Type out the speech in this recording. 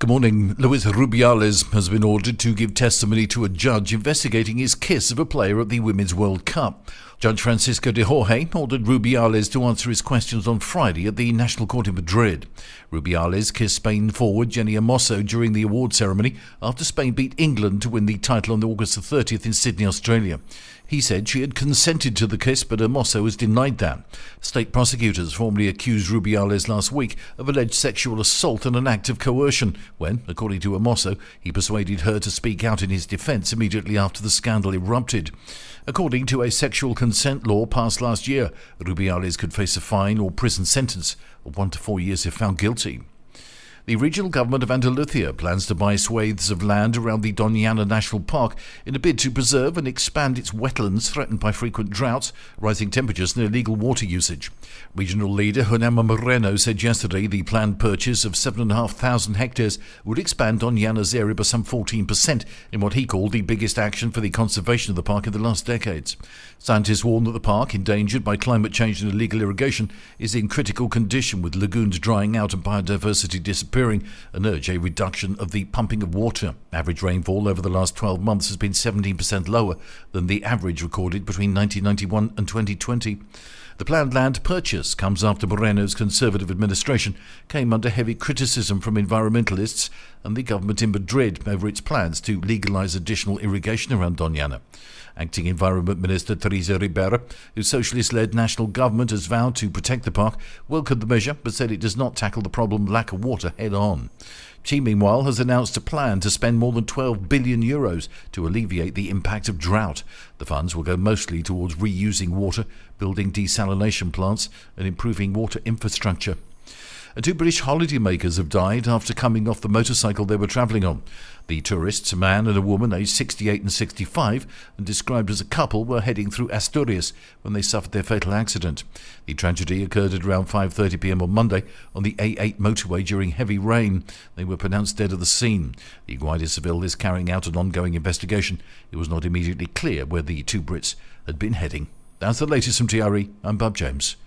Good morning. Luis Rubiales has been ordered to give testimony to a judge investigating his kiss of a player at the Women's World Cup. Judge Francisco de Jorge ordered Rubiales to answer his questions on Friday at the National Court in Madrid. Rubiales kissed Spain forward Jenni Hermoso during the award ceremony after Spain beat England to win the title on August the 30th in Sydney, Australia. He said she had consented to the kiss, but Hermoso has denied that. State prosecutors formally accused Rubiales last week of alleged sexual assault and an act of coercion when, according to Hermoso, he persuaded her to speak out in his defence immediately after the scandal erupted. According to a sexual consent law passed last year, Rubiales could face a fine or prison sentence of 1 to 4 years if found guilty. The regional government of Andalusia plans to buy swathes of land around the Doñana National Park in a bid to preserve and expand its wetlands threatened by frequent droughts, rising temperatures and illegal water usage. Regional leader Juanma Moreno said yesterday the planned purchase of 7,500 hectares would expand Doñana's area by some 14% in what he called the biggest action for the conservation of the park in the last decades. Scientists warn that the park, endangered by climate change and illegal irrigation, is in critical condition with lagoons drying out and biodiversity disappearing, and urge a reduction of the pumping of water. Average rainfall over the last 12 months has been 17% lower than the average recorded between 1991 and 2020. The planned land purchase comes after Moreno's Conservative administration came under heavy criticism from environmentalists and the government in Madrid over its plans to legalise additional irrigation around Doñana. Acting Environment Minister Teresa Ribera, whose socialist-led national government has vowed to protect the park, welcomed the measure but said it does not tackle the problem of lack of water head-on. She, meanwhile, has announced a plan to spend more than €12 billion to alleviate the impact of drought. The funds will go mostly towards reusing water, building desalination plants and improving water infrastructure. And 2 British holidaymakers have died after coming off the motorcycle they were travelling on. The tourists, a man and a woman aged 68 and 65, and described as a couple, were heading through Asturias when they suffered their fatal accident. The tragedy occurred at around 5:30 p.m. on Monday on the A8 motorway during heavy rain. They were pronounced dead at the scene. The Guardia Civil is carrying out an ongoing investigation. It was not immediately clear where the 2 Brits had been heading. That's the latest from TRE. I'm Bob James.